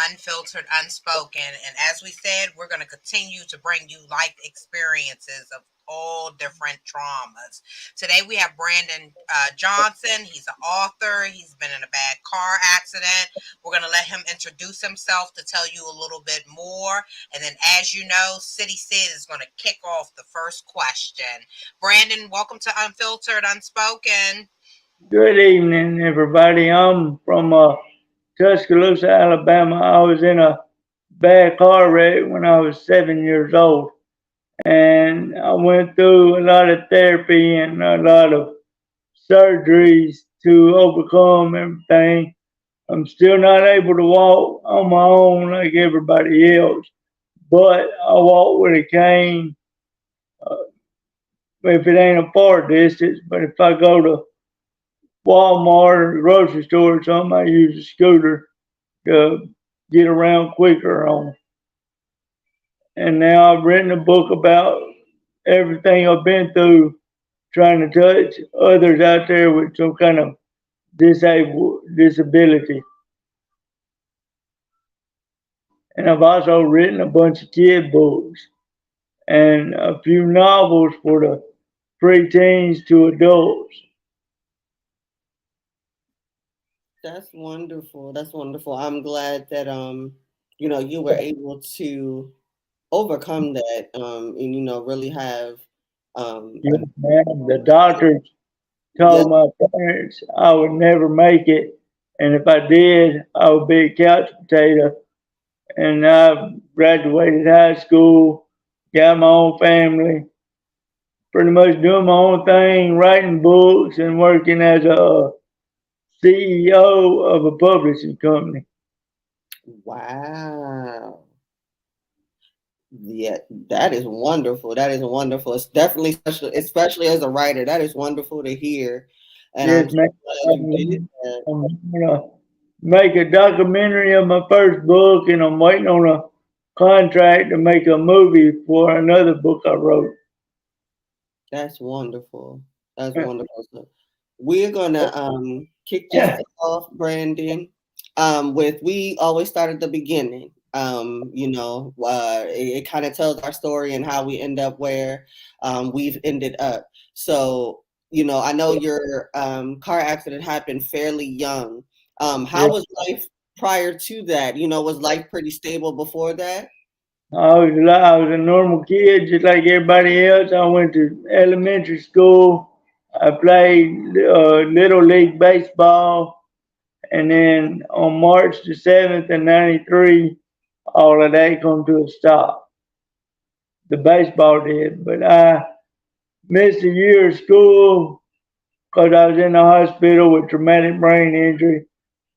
Unfiltered, Unspoken. And as we said, we're going to continue to bring you life experiences of all different traumas. Today we have Brandon Johnson. He's an author. He's been in a bad car accident. We're going to let him introduce himself to tell you a little bit more. And then, as you know, City Sid is going to kick off the first question. Brandon, welcome to Unfiltered, Unspoken. Good evening, everybody. I'm from Tuscaloosa, Alabama. I was in a bad car wreck when I was 7 years old, and I went through a lot of therapy and a lot of surgeries to overcome everything. I'm still not able to walk on my own like everybody else, but I walk with a cane uh, if it ain't a far distance. But if I go to Walmart or the grocery store or something, I use a scooter to get around quicker on. And now I've written a book about everything I've been through trying to touch others out there with some kind of disability. And I've also written a bunch of kid books and a few novels for the preteens to adults. That's wonderful. That's wonderful. I'm glad that you were able to overcome that and really have Yes, a ma'am. The doctors yes, told my parents I would never make it, and if I did, I would be a couch potato. And I graduated high school, got my own family, pretty much doing my own thing, writing books and working as a CEO of a publishing company. wow. Yeah, that is wonderful. That is wonderful. It's definitely special, especially as a writer. That is wonderful to hear. And Yes, I'm so man. glad you did I'm that. gonna make a documentary of my first book, and I'm waiting on a contract to make a movie for another book I wrote. That's wonderful. That's wonderful. So we're gonna kick this off, Brandon. With we always start at the beginning. It kind of tells our story and how we end up where we've ended up. So, I know your car accident happened fairly young. How Yeah. was life prior to that? Was life pretty stable before that? I was a normal kid, just like everybody else. I went to elementary school. I played little league baseball, and then on March the 7th in '93, all of that come to a stop. The baseball did, but I missed a year of school because I was in the hospital with traumatic brain injury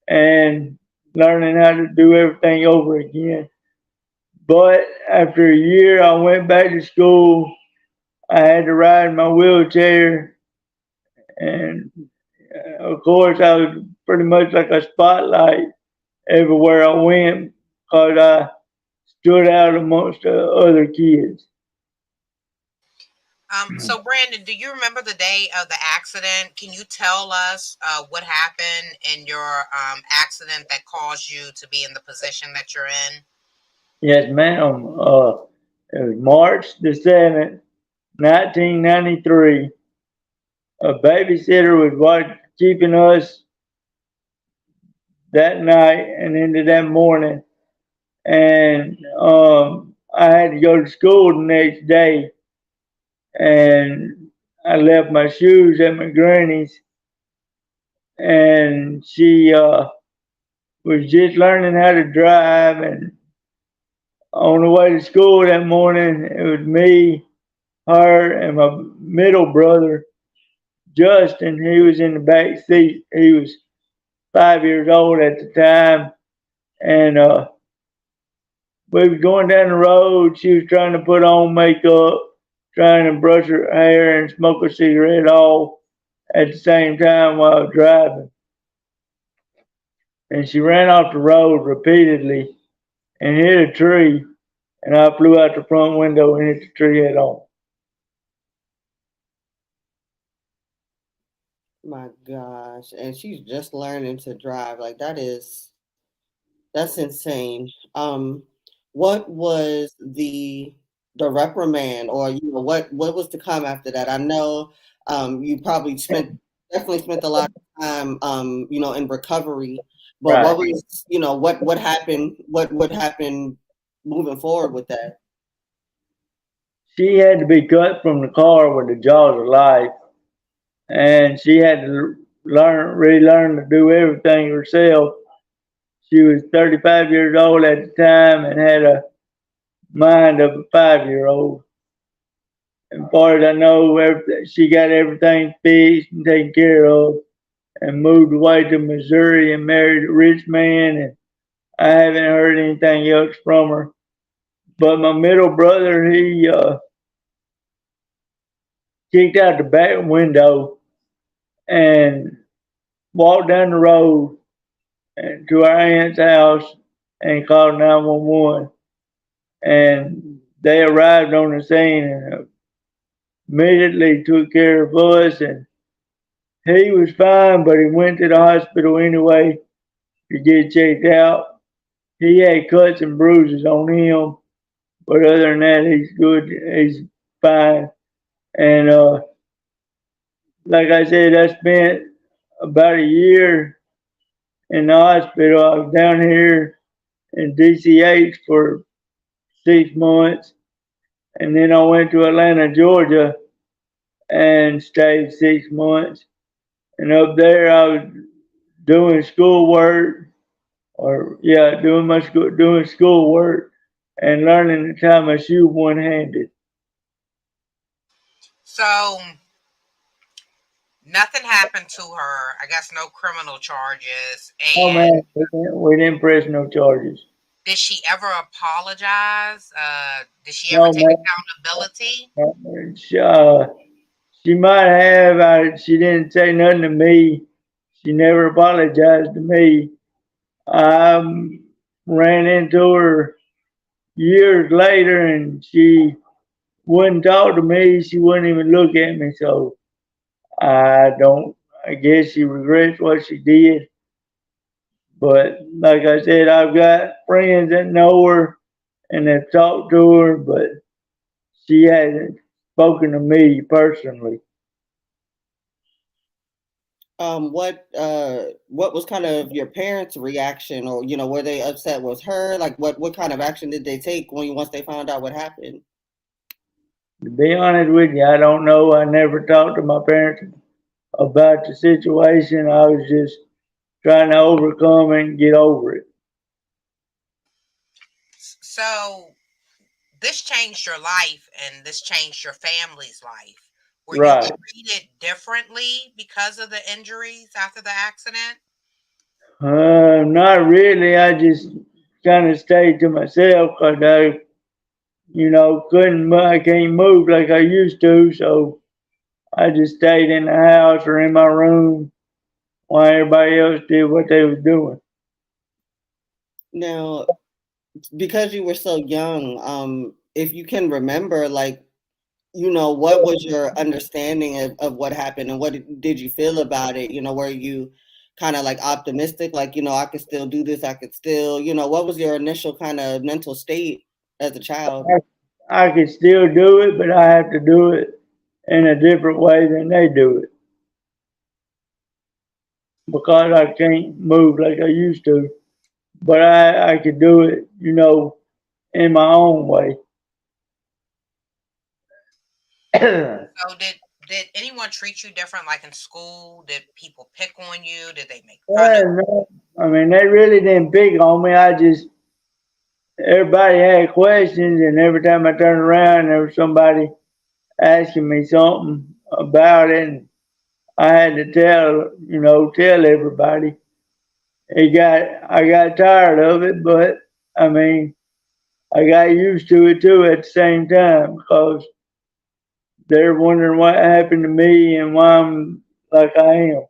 and learning how to do everything over again. But after a year, I went back to school. I had to ride in my wheelchair, and of course, I was pretty much like a spotlight everywhere I went because I stood out amongst the other kids. So Brandon, do you remember the day of the accident? Can you tell us what happened in your accident that caused you to be in the position that you're in? Yes, ma'am. It was March the 7th, 1993. A babysitter was keeping us that night and into that morning, and I had to go to school the next day, and I left my shoes at my granny's, and she was just learning how to drive, and on the way to school that morning, it was me, her, and my middle brother, Justin. He was in the back seat. He was 5 years old at the time, and we was going down the road. She was trying to put on makeup, trying to brush her hair and smoke a cigarette all at the same time while I was driving. And she ran off the road repeatedly and hit a tree. And I flew out the front window and hit the tree head on. My gosh. And she's just learning to drive. Like that is That's insane. What was the reprimand, or what was to come after that? I know you probably definitely spent a lot of time in recovery, but Right. what was what happened? What happened moving forward with that? She had to be cut from the car with the jaws of life, and she had to relearn to do everything herself. She was 35 years old at the time and had a mind of a 5-year-old. As far as I know, she got everything fixed and taken care of and moved away to Missouri and married a rich man. And I haven't heard anything else from her. But my middle brother, he kicked out the back window and walked down the road and to our aunt's house and called 911. And they arrived on the scene and immediately took care of us. And he was fine, but he went to the hospital anyway to get checked out. He had cuts and bruises on him, but other than that, he's good. He's fine. And like I said, I spent about a year in the hospital. I was down here in DCH for 6 months, and then I went to Atlanta, Georgia, and stayed 6 months. And up there, I was doing schoolwork, or yeah, doing schoolwork, and learning to tie my shoe one handed. So nothing happened to her. I guess no criminal charges. Oh And man, we didn't press no charges. did she ever apologize? Did she ever No take man, accountability? she might have. She didn't say nothing to me. She never apologized to me. I ran into her years later, and she wouldn't talk to me. She wouldn't even look at me. So I don't. I guess she regrets what she did. But like I said, I've got friends that know her and have talked to her, but she hasn't spoken to me personally. What was kind of your parents' reaction, or were they upset with her? Like, what kind of action did they take once they found out what happened? To be honest with you, I don't know. I never talked to my parents about the situation. I was just trying to overcome and get over it. So this changed your life and this changed your family's life. Were you Right. treated differently because of the injuries after the accident? Not really. I just kind of stayed to myself because I can't move like I used to. So I just stayed in the house or in my room while everybody else did what they was doing. Now, because you were so young, if you can remember, like, what was your understanding of what happened, and what did you feel about it? Were you kind of like optimistic, like, I could still do this, I could still, what was your initial kind of mental state as a child? I could still do it, but I have to do it in a different way than they do it because I can't move like I used to. But I could do it, in my own way. So did anyone treat you different, like in school? Did people pick on you? Did they make fun of No, I mean, they really didn't pick on me. Everybody had questions, and every time I turned around, there was somebody asking me something about it, and I had to tell everybody. I got tired of it, but I mean, I got used to it too at the same time because they're wondering what happened to me and why I'm like I am.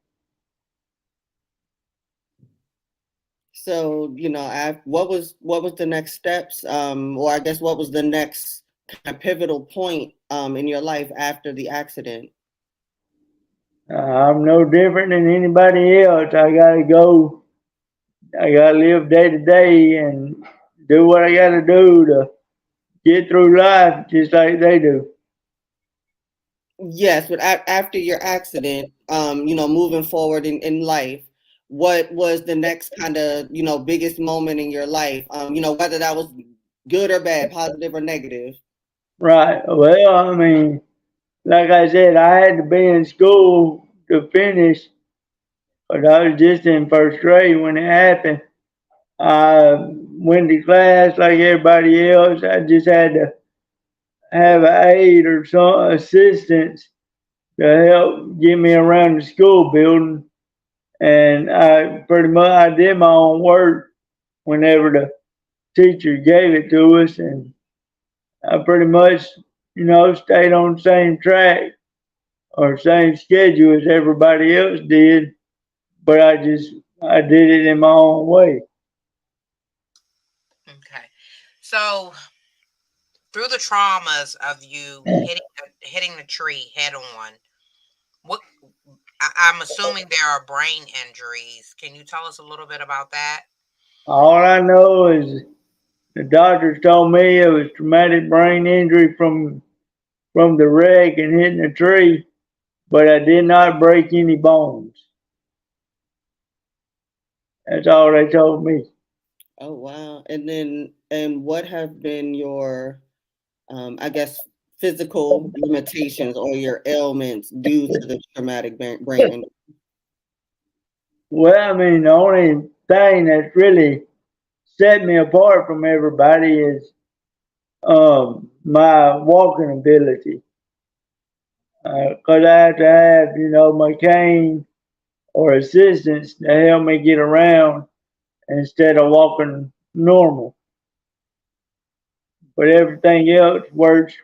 So, what was the next steps, or I guess what was the next kind of pivotal point in your life after the accident? I'm no different than anybody else. I got to go I gotta live day to day and do what I gotta do to get through life just like they do. Yes, but after your accident, moving forward in life, what was the next kind of, biggest moment in your life? Whether that was good or bad, positive or negative. Right. Well, I mean, like I said, I had to be in school to finish, but I was just in first grade when it happened. I went to class like everybody else. I just had to have an aide or some assistance to help get me around the school building. And I pretty much I did my own work whenever the teacher gave it to us, and I pretty much, stayed on the same track or same schedule as everybody else did, but I did it in my own way. Okay. So through the traumas of you hitting the tree head on, what I'm assuming there are brain injuries. Can you tell us a little bit about that? All I know is the doctors told me it was traumatic brain injury from the wreck and hitting the tree, but I did not break any bones. That's all they told me. Oh wow. And what have been your I guess physical limitations or your ailments due to the traumatic brain injury? Well, I mean, the only thing that's really set me apart from everybody is my walking ability. Because I have to have, my cane or assistance to help me get around instead of walking normal. But everything else works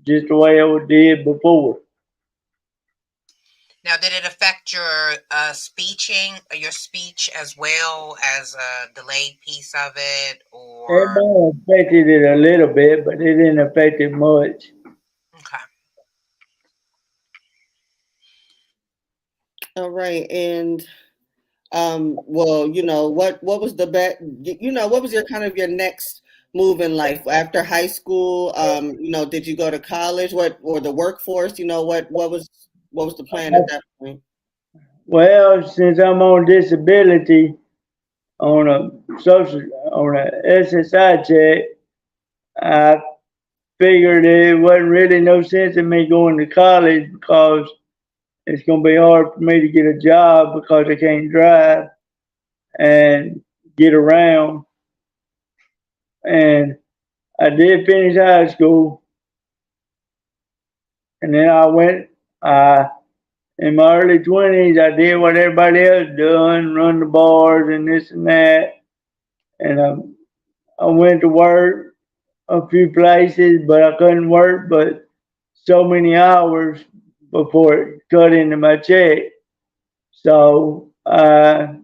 just the way it did before. Now, did it affect your your speech as well as a delayed piece of it, It or may have affected it a little bit, but it didn't affect it much. okay? All right. And well, what was the what was your kind of your next move in life after high school? Did you go to college? What or the workforce? What was the plan at that point? Well, since I'm on disability on a SSI check, I figured it wasn't really no sense in me going to college because it's going to be hard for me to get a job because I can't drive and get around. And I did finish high school, and then I went. In my early 20s, I did what everybody else done, run the bars and this and that. And I went to work a few places, but I couldn't work but so many hours before it cut into my check. So I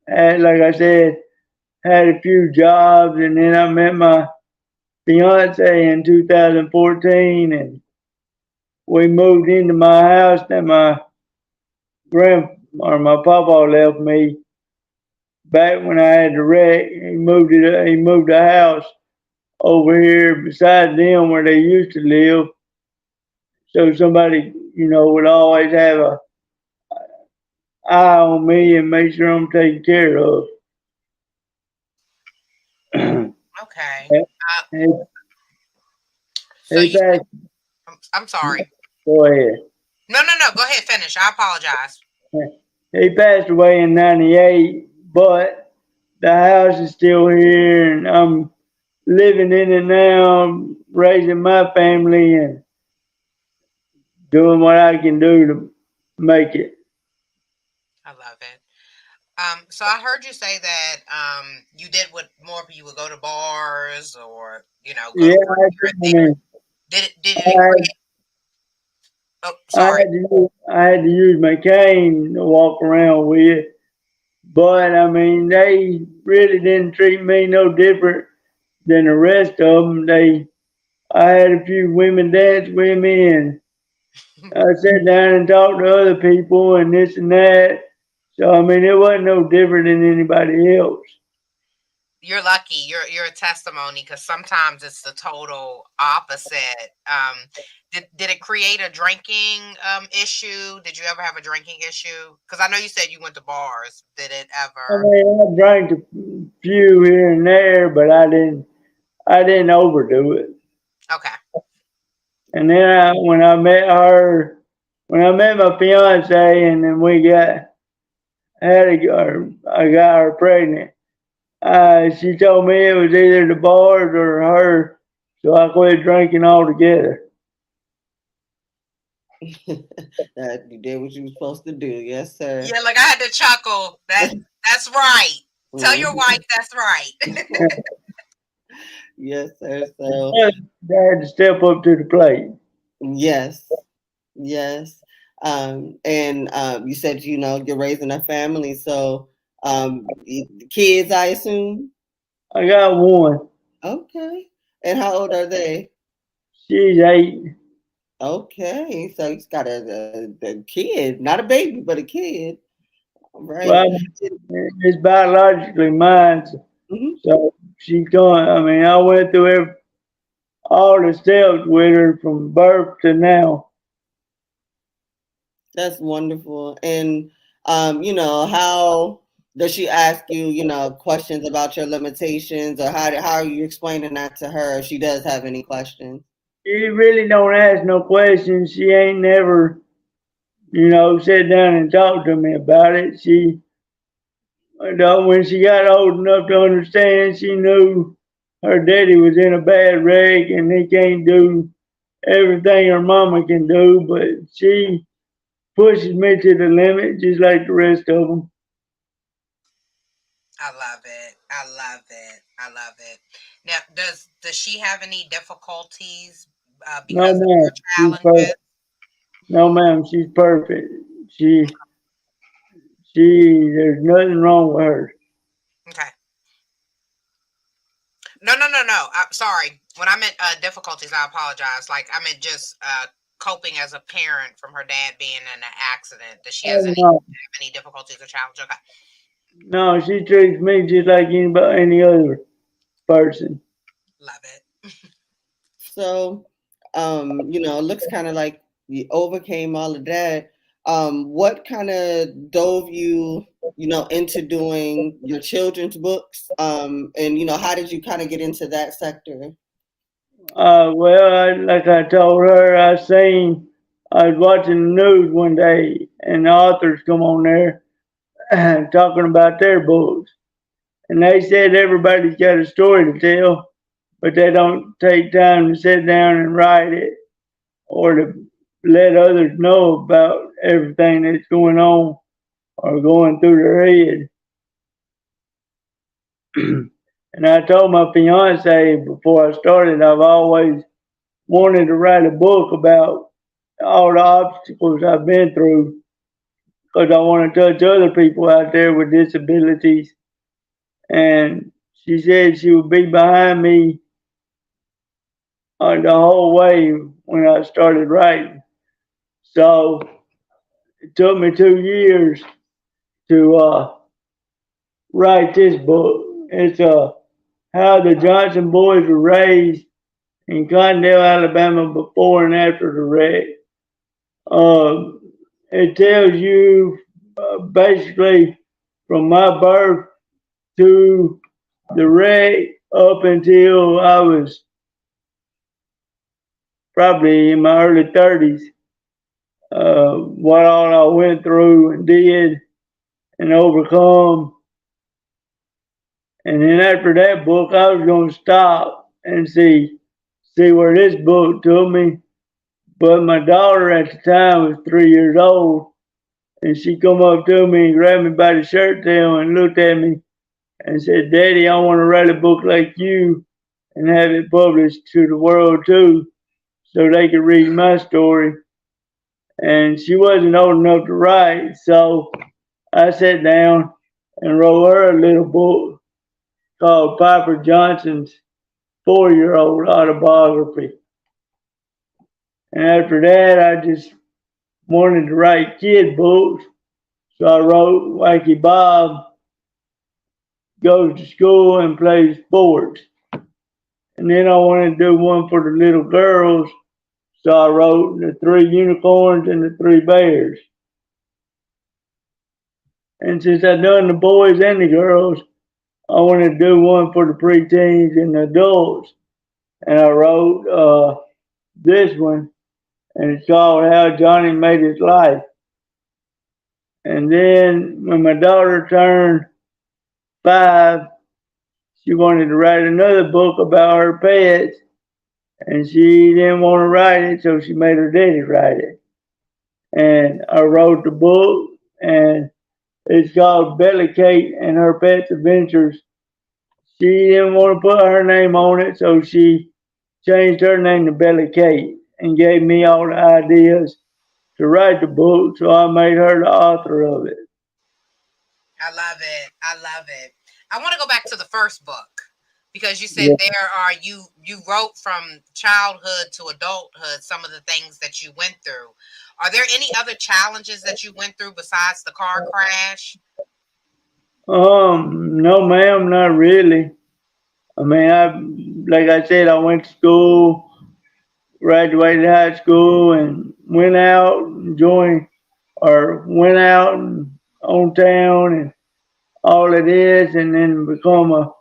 had, like I said, had a few jobs, and then I met my fiance in 2014, and we moved into my house that my papa left me back when I had the wreck. He moved the house over here beside them where they used to live, so somebody would always have a eye on me and make sure I'm taken care of. Okay. he, So he you, passed. I'm sorry. Go ahead. No, no, no. Go ahead. Finish. I apologize. He passed away in '98, but the house is still here, and I'm living in it now, raising my family and doing what I can do to make it. I love it. So I heard you say that you did what more you would go to bars or go Yeah, to work here and there. Did it I, create? Oh, I sorry. had to use my cane to walk around with, but I mean they really didn't treat me no different than the rest of them. I had a few women dance with me, and I sat down and talked to other people and this and that. So I mean, it wasn't no different than anybody else. You're lucky. You're a testimony because sometimes it's the total opposite. Did it create a drinking issue? Did you ever have a drinking issue? Because I know you said you went to bars. Did it I ever? mean, I drank a few here and there, but I didn't overdo it. Okay. And then when I met her, when I met my fiance, and then I got her pregnant. She told me it was either the bars or her, so I quit drinking altogether. That you did what you were supposed to do. Yes, sir. Yeah, like I had to chuckle. That's right. Tell your wife that's right. Yes, sir. So I had to step up to the plate. yes, yes. And you said you're raising a family, so kids, I assume. I got one. Okay. And how old are they? She's 8. Okay, so he's got a kid, not a baby, but a kid. All right. Well, it's biologically mine, Mhm. so she's going. I mean, I went through all the steps with her from birth to now. That's wonderful. And how does she ask you, questions about your limitations, or how are you explaining that to her if she does have any questions? She really don't ask no questions. She ain't never, sat down and talked to me about it. When she got old enough to understand, she knew her daddy was in a bad wreck and he can't do everything her mama can do, but she pushes me to the limit just like the rest of them. I love it. I love it. I love it. Now, does she have any difficulties No, because of ma'am, your she's challenges? perfect. No, ma'am, she's perfect. There's nothing wrong with her. Okay. No. I'm sorry. When I meant difficulties, I apologize. Like I meant just coping as a parent from her dad being in an accident. Does she Oh, no, have any difficulties or challenges? Okay. no, she treats me just like any other person. Love it. So, it looks kind of like you overcame all of that. What kind of dove you, into doing your children's books? And how did you kind of get into that sector? Well, like I told her, I was watching the news one day, and the authors come on there talking about their books, and they said everybody's got a story to tell, but they don't take time to sit down and write it or to let others know about everything that's going on or going through their head. And I told my fiance before I started, I've always wanted to write a book about all the obstacles I've been through because I want to touch other people out there with disabilities. And she said she would be behind me the whole way when I started writing. So it took me 2 years to write this book. It's how the Johnson boys were raised in Condell, Alabama before and after the wreck. It tells you basically from my birth to the wreck up until I was probably in my early 30s, what all I went through and did and overcome. And then after that book, I was going to stop and see where this book took me. But my daughter at the time was 3 years old, and she come up to me and grabbed me by the shirt tail and looked at me and said, "Daddy, I want to write a book like you and have it published to the world too, so they could read my story." And she wasn't old enough to write, so I sat down and wrote her a little book called Piper Johnson's 4-year-old autobiography. And after that, I just wanted to write kid books. So I wrote Wacky Bob goes to school and plays sports. And then I wanted to do one for the little girls. So I wrote the three unicorns and the three bears. And since I've done the boys and the girls, I wanted to do one for the preteens and the adults. And I wrote this one, and it's called How Johnny Made His Life. And then when my daughter turned 5, she wanted to write another book about her pets, and she didn't want to write it, so she made her daddy write it. And I wrote the book, and it's called Belly Kate and Her Pets Adventures. She didn't want to put her name on it, so she changed her name to Belly Kate and gave me all the ideas to write the book, so I made her the author of it. I love it. I love it. I want to go back to the first book because you said Yeah. there are you wrote from childhood to adulthood some of the things that you went through. Are there any other challenges that you went through besides the car crash? No, ma'am, not really. I mean, like I said, I went to school, graduated high school, and went out and joined, or went out and on town and all of this, and then become a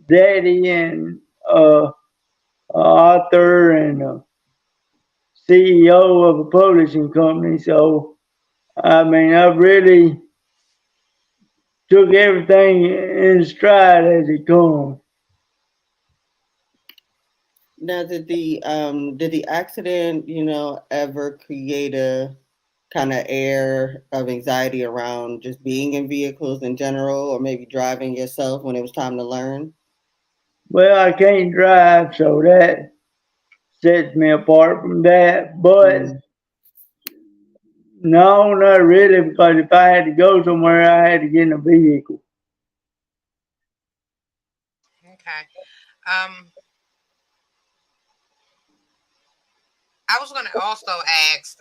daddy and a author and a CEO of a publishing company. So, I mean, I really took everything in stride as it comes. Now, did the accident, ever create a kind of air of anxiety around just being in vehicles in general, or maybe driving yourself when it was time to learn? Well, I can't drive, so that sets me apart from that. But Mm. no, not really, because if I had to go somewhere, I had to get in a vehicle. Okay. Um, I was going to also ask,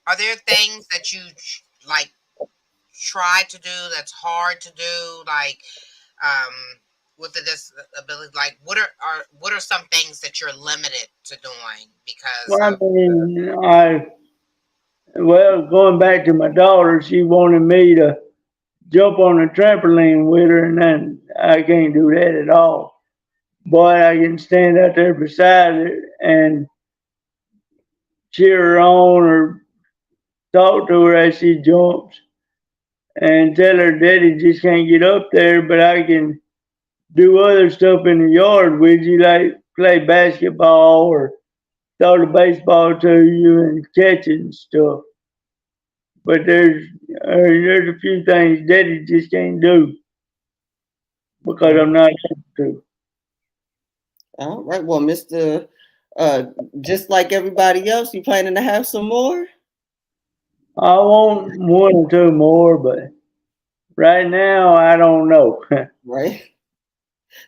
are there things that you like try to do that's hard to do, like um, with the disability? Like, what are some things that you're limited to doing because Well, I of? mean, well, going back to my daughter, she wanted me to jump on a trampoline with her, and then I can't do that at all. But I can stand out there beside her and cheer her on or talk to her as she jumps and tell her daddy just can't get up there, but I can do other stuff in the yard with you, like play basketball or throw the baseball to you and catch it and stuff. But there's a few things daddy just can't do because I'm not able to. All right. Well, Mr. Uh, just like everybody else, you planning to have some more? I want one or two more, but right now I don't know. Right.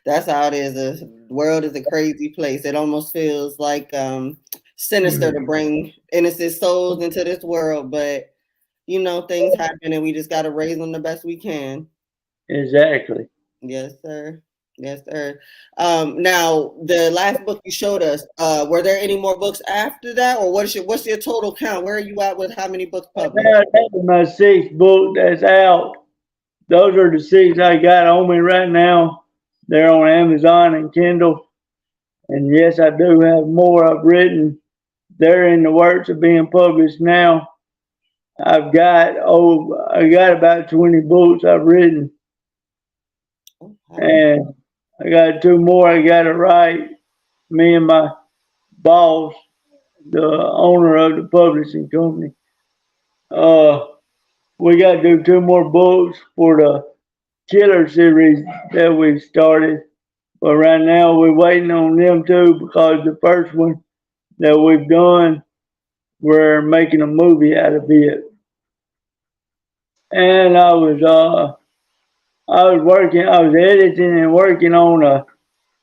That's how it is. The world is a crazy place. It almost feels like sinister to bring innocent souls into this world, but things happen and we just gotta raise them the best we can. Exactly. Yes, sir. Yes, sir. Now the last book you showed us, were there any more books after that, or what's your total count? Where are you at with how many books published? Now that's my sixth book that's out. Those are the six I got on me right now. They're on Amazon and Kindle. And yes, I do have more I've written. They're in the works of being published now. I got about 20 books I've written, Okay. and I got two more I got to write. Me and my boss, the owner of the publishing company, uh, we got to do two more books for the Killer series that we started. But right now we're waiting on them two because the first one that we've done, we're making a movie out of it. And I was editing and working on a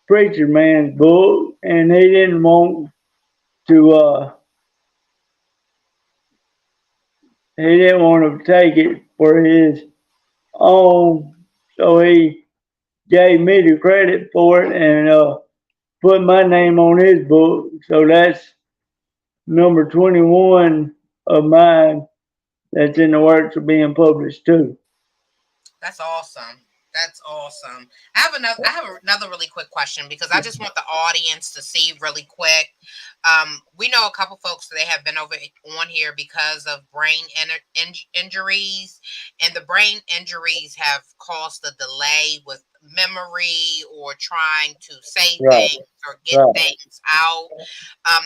preacher man's book, and he didn't want to he didn't want to take it for his own, so he gave me the credit for it and put my name on his book. So that's number 21 of mine that's in the works of being published too. That's awesome. That's awesome. I have another really quick question because I just want the audience to see really quick. We know a couple folks that they have been over on here because of brain injuries, and the brain injuries have caused a delay with memory or trying to say Right, things or get right. things out.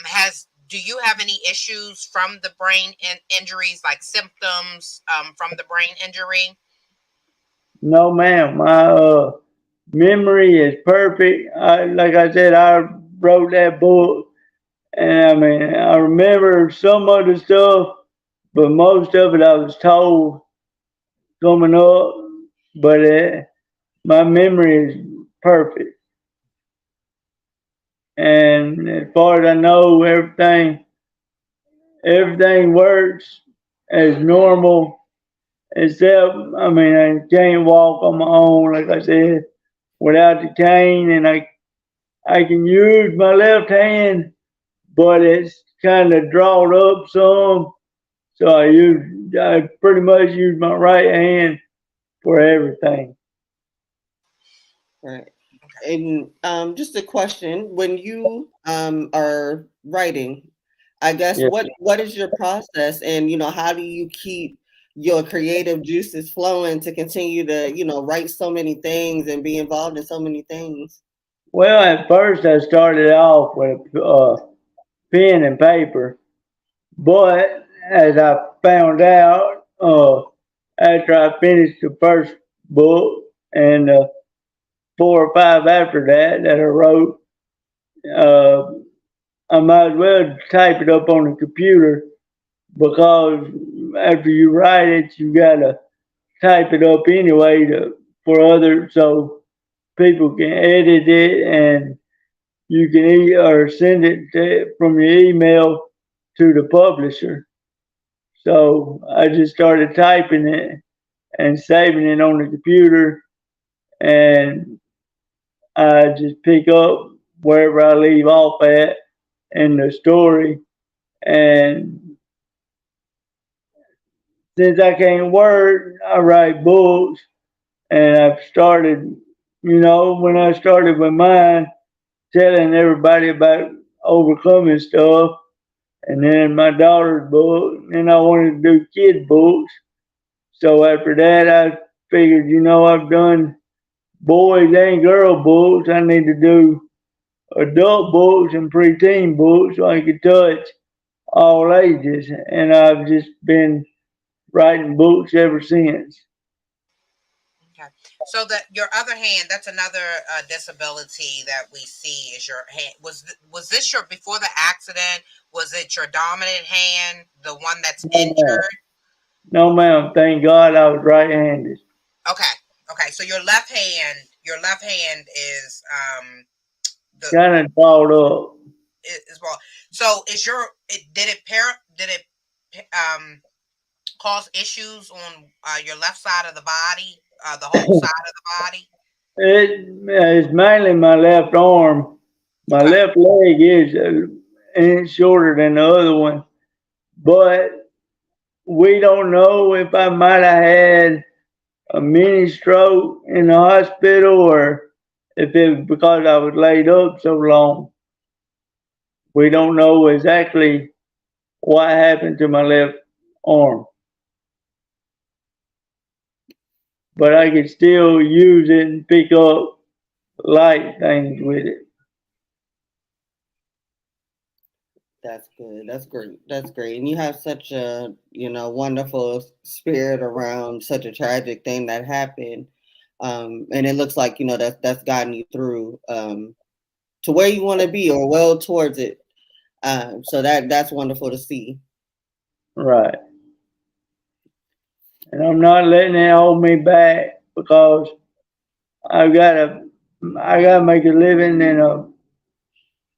Has Do you have any issues from the brain injuries, like symptoms from the brain injury? No, ma'am. My memory is perfect. Like I said, I wrote that book, and I mean, I remember some of the stuff, but most of it I was told coming up. But my memory is perfect, and as far as I know, everything works as normal. Except, I mean, I can't walk on my own, like I said, without the cane, and I can use my left hand, but it's kind of drawn up some. So I pretty much use my right hand for everything. Right. Okay. And just a question: when you are writing, I guess Yeah. what is your process, and how do you keep your creative juices flowing to continue to write so many things and be involved in so many things? Well, at first I started off with pen and paper, but as I found out after I finished the first book and 4 or 5 after that I wrote, uh, I might as well type it up on the computer because after you write it, you gotta type it up anyway for others so people can edit it and you can or send it from your email to the publisher. So I just started typing it and saving it on the computer, and I just pick up wherever I leave off at in the story. And since I can't work, I write books, and I've started, when I started with mine, telling everybody about overcoming stuff, and then my daughter's book, and I wanted to do kid books. So after that, I figured, I've done boys and girl books. I need to do adult books and preteen books so I can touch all ages. And I've just been writing books ever since. Okay. So that your other hand, that's another disability that we see is your hand. Was this your before the accident? Was it your dominant hand, the one that's No, ma'am. injured? No, ma'am. Thank God I was right handed. Okay. Okay. So your left hand is the Kind of balled up. is well. So did it cause issues on your left side of the body, the whole side of the body? It's mainly my left arm. My Okay. left leg is an inch shorter than the other one, but we don't know if I might have had a mini stroke in the hospital or if it was because I was laid up so long. We don't know exactly what happened to my left arm, but I can still use it and pick up light things with it. That's good. That's great. That's great. And you have such a, wonderful spirit around such a tragic thing that happened. And it looks like, that's gotten you through to where you want to be or well towards it. So that's wonderful to see. Right. And I'm not letting it hold me back because I gotta I gotta make a living in a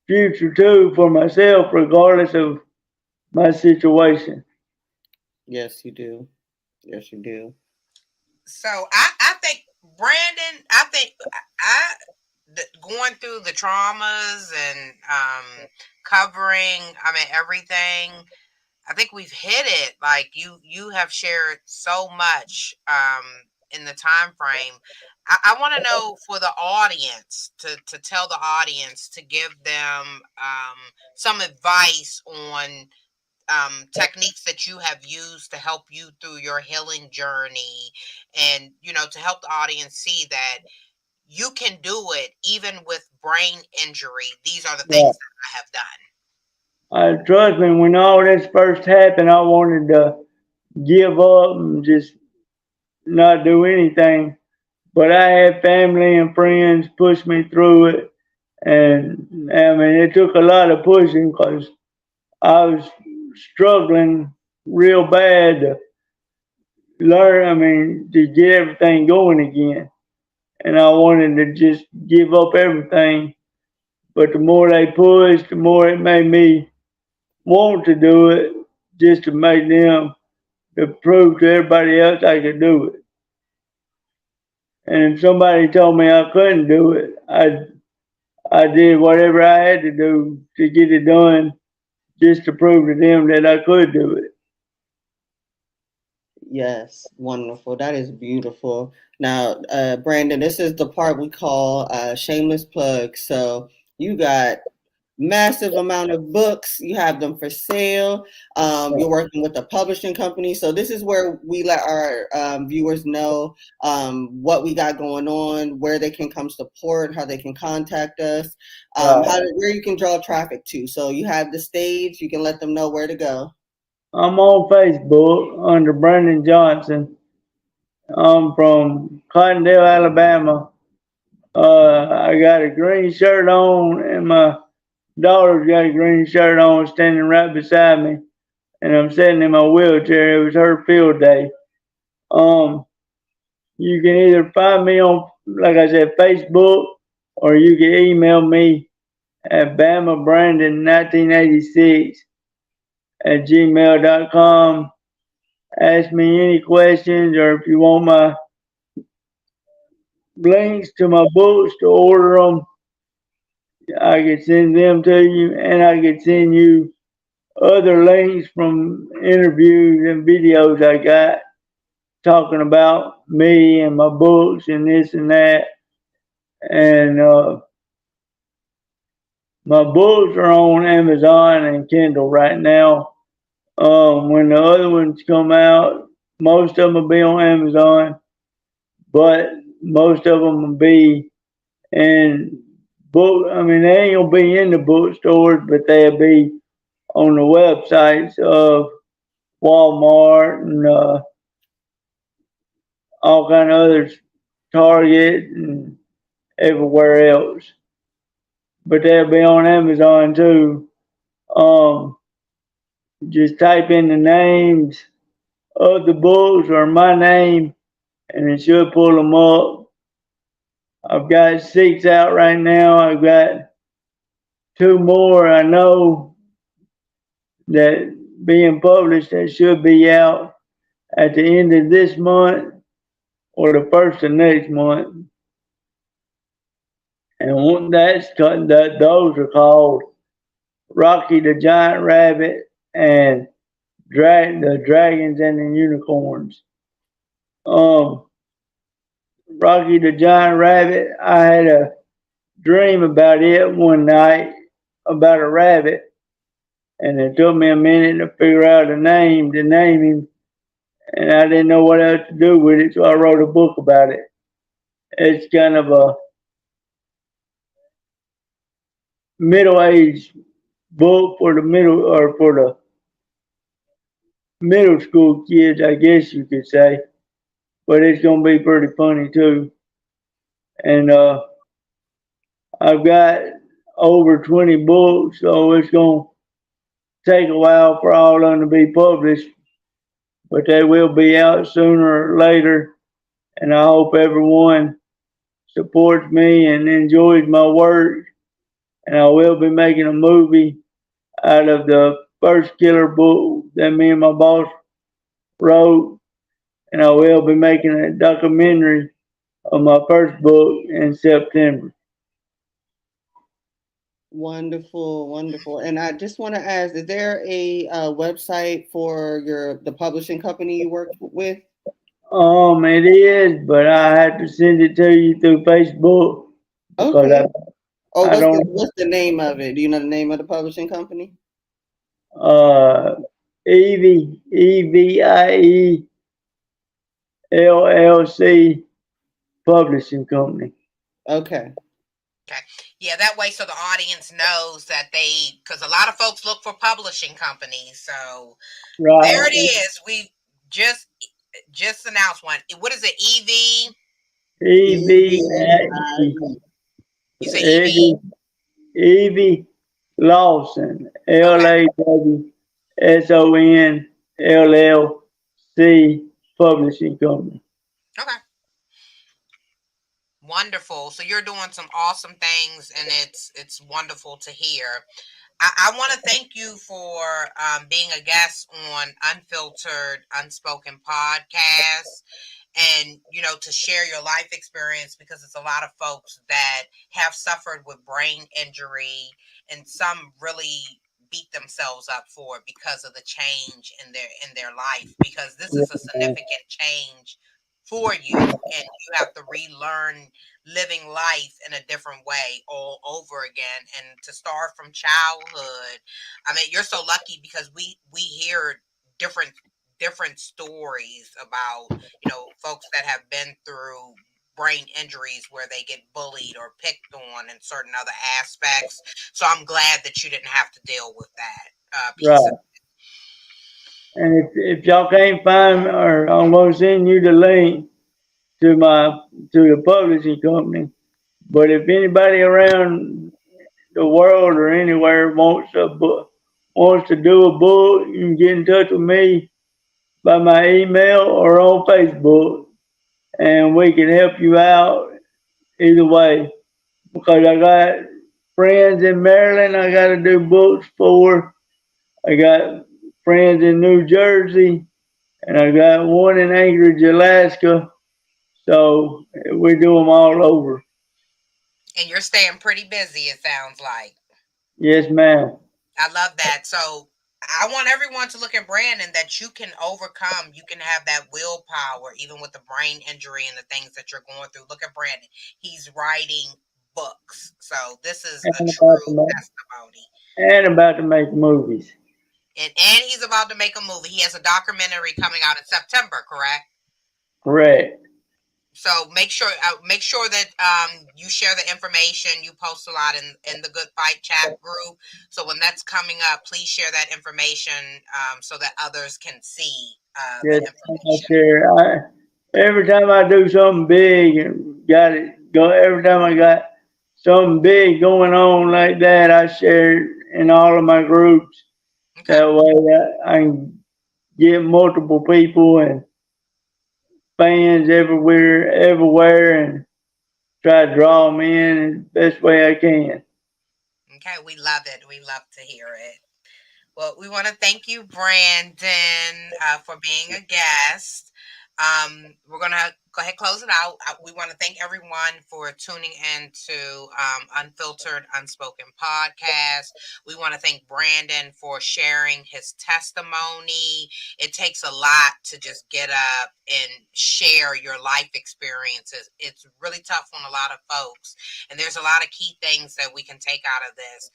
future too for myself, regardless of my situation. Yes, you do. Yes, you do. So I think Brandon, going through the traumas and covering, I mean everything. I think we've hit it. Like you have shared so much in the time frame. I want to know for the audience to tell the audience to give them some advice on techniques that you have used to help you through your healing journey, and to help the audience see that you can do it even with brain injury. These are the Yeah. things that I have done. Trust me, when all this first happened, I wanted to give up and just not do anything. But I had family and friends push me through it. And I mean, it took a lot of pushing because I was struggling real bad to learn, I mean, to get everything going again. And I wanted to just give up everything. But the more they pushed, the more it made me want to do it just to make them, to prove to everybody else I could do it. And if somebody told me I couldn't do it, I did whatever I had to do to get it done just to prove to them that I could do it. Yes, wonderful. That is beautiful. Now, Brandon, this is the part we call shameless plug. So you got massive amount of books. You have them for sale. You're working with a publishing company. So this is where we let our viewers know what we got going on, where they can come support, how they can contact us, where you can draw traffic to. So you have the stage. You can let them know where to go. I'm on Facebook under Brandon Johnson. I'm from Cottondale, Alabama. I got a green shirt on, and my daughter's got a green shirt on, standing right beside me, and I'm sitting in my wheelchair. It was her field day. Um, you can either find me on, like I said, Facebook, or you can email me at bamabrandon1986 @gmail.com. Ask me any questions, or if you want my links to my books to order them, I could send them to you, and I could send you other links from interviews and videos I got talking about me and my books and this and that. And my books are on Amazon and Kindle right now. When the other ones come out, most of them will be on Amazon, but most of them will be in book. I mean, they ain't gonna be in the bookstores, but they'll be on the websites of Walmart and all kind of others, Target and everywhere else. But they'll be on Amazon too. Um, just type in the names of the books or my name, and it should pull them up. I've got 6 out right now. I've got 2 more I know that being published that should be out at the end of this month or the first of next month. And those are called Rocky the Giant Rabbit and the Dragons and the Unicorns. Rocky the Giant Rabbit, I had a dream about it one night about a rabbit, and it took me a minute to figure out a name to name him, and I didn't know what else to do with it, so I wrote a book about it. It's kind of a middle-aged book for the middle school kids, I guess you could say, but it's gonna be pretty funny too. And I've got over 20 books, so it's gonna take a while for all of them to be published, but they will be out sooner or later. And I hope everyone supports me and enjoys my work. And I will be making a movie out of the first killer book that me and my boss wrote, and I will be making a documentary of my first book in September. Wonderful, wonderful. And I just want to ask, is there a website for the publishing company you work with? It is, but I have to send it to you through Facebook because Okay. Oh, I don't. what's the name of it? Do you know the name of the publishing company? Uh, Evie, EVIE LLC Publishing Company. Okay. Okay. Yeah, that way so the audience knows that because a lot of folks look for publishing companies. So there Right. it is. We just announced one. What is it? EV? EVIE. You say EV? Evie Lawson, Okay. LAWSON Publishing Company. Okay. Wonderful. So you're doing some awesome things, and it's wonderful to hear. I want to thank you for being a guest on Unfiltered Unspoken Podcast, and to share your life experience, because it's a lot of folks that have suffered with brain injury, and some really beat themselves up for it because of the change in their life, because this is a significant change for you, and you have to relearn living life in a different way all over again, and to start from childhood. I mean, you're so lucky because we hear different stories about folks that have been through brain injuries where they get bullied or picked on in certain other aspects. So I'm glad that you didn't have to deal with that piece of Right. And if y'all can't find me, or I'm gonna send you the link to the publishing company. But if anybody around the world or anywhere wants to do a book, you can get in touch with me by my email or on Facebook, and we can help you out either way. Because I got friends in Maryland I got to do books for. I got friends in New Jersey, and I got one in Anchorage, Alaska. So we do them all over. and you're staying pretty busy, it sounds like. Yes, ma'am. I love that. So I want everyone to look at Brandon, that you can overcome. You can have that willpower, even with the brain injury and the things that you're going through. Look at Brandon. He's writing books. So this is a And about to true make, testimony. and about to make movies. And he's about to make a movie. He has a documentary coming out in September, correct? Correct. So make sure that you share the information. You post a lot in the Good Fight chat group. So when that's coming up, please share that information so that others can see the Yes, I information. share. Every time I do something big and got it go, every time I got something big going on like that, I share it in all of my groups. Okay. That way I can get multiple people and fans everywhere, and try to draw them in the best way I can. Okay, we love it. We love to hear it. Well, we want to thank you, Brandon, for being a guest. We're going to go ahead and close it out. We want to thank everyone for tuning in to Unfiltered Unspoken Podcast. We want to thank Brandon for sharing his testimony. It takes a lot to just get up and share your life experiences. It's really tough on a lot of folks. And there's a lot of key things that we can take out of this.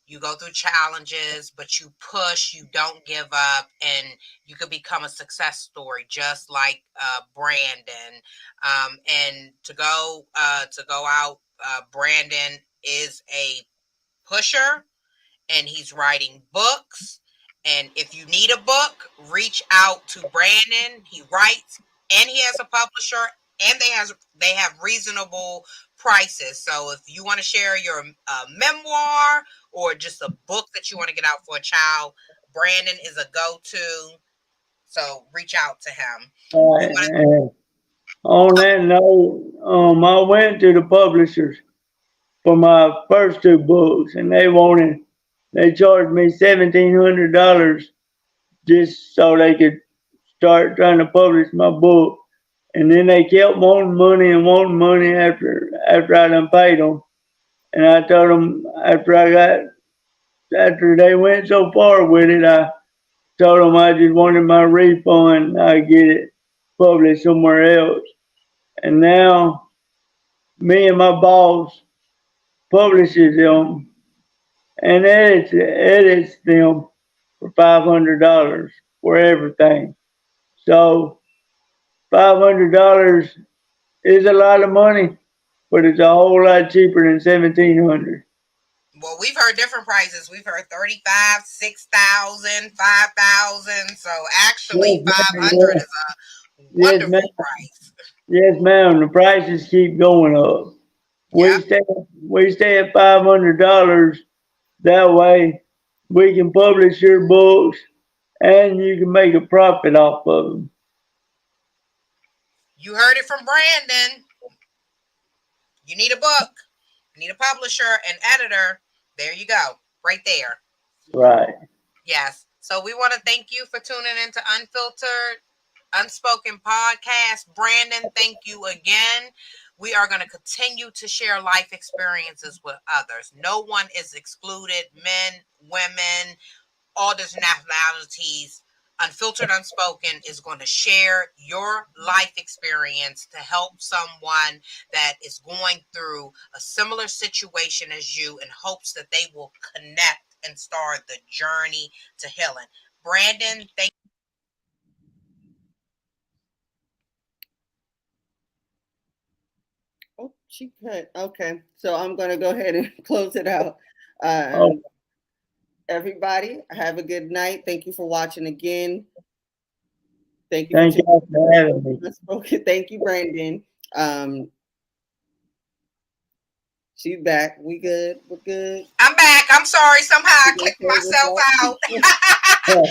You go through challenges, but you push, you don't give up, and you could become a success story, just like Brandon. And to go out, Brandon is a pusher, and he's writing books. And if you need a book, reach out to Brandon. He writes, and he has a publisher, and they have reasonable prices. So if you want to share your memoir or just a book that you want to get out for a child, Brandon is a go-to. So reach out to him. We want to, And on that note, I went to the publishers for my first two books, and they charged me $1,700 just so they could start trying to publish my book. And then they kept wanting money and wanting money after I done paid them. And I told them after they went so far with it, I told them I just wanted my refund. I get it published somewhere else. And now me and my boss publishes them and edits them for $500 for everything. So $500 is a lot of money, but it's a whole lot cheaper than $1,700. Well, we've heard different prices. We've heard 35, 6,000, 5,000. So actually, Yes, 500 is a yes, ma'am. wonderful price. Yes, ma'am. The prices keep going up. Yeah. We stay at $500. That way, we can publish your books, and you can make a profit off of them. You heard it from Brandon. You need a book. You need a publisher, an editor. There you go. Right there. Right. Yes. So we want to thank you for tuning into Unfiltered Unspoken Podcast. Brandon, thank you again. We are going to continue to share life experiences with others. No one is excluded. Men, women, all different nationalities. Unfiltered Unspoken is going to share your life experience to help someone that is going through a similar situation as you in hopes that they will connect and start the journey to healing. Brandon, thank you. Oh, she cut. Okay, so I'm gonna go ahead and close it out. Oh, Everybody, have a good night. Thank you for watching again. Thank you. thank you for having me. Thank you, Brandon. She's back. We good? We're good. I'm back. I'm sorry. Somehow I clicked myself out. I'm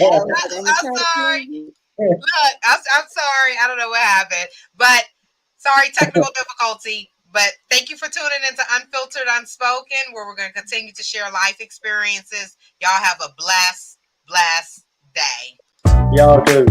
sorry. Look, I'm sorry. I don't know what happened, but sorry, technical difficulty. But thank you for tuning into Unfiltered Unspoken, where we're going to continue to share life experiences. Y'all have a blessed day. Y'all too.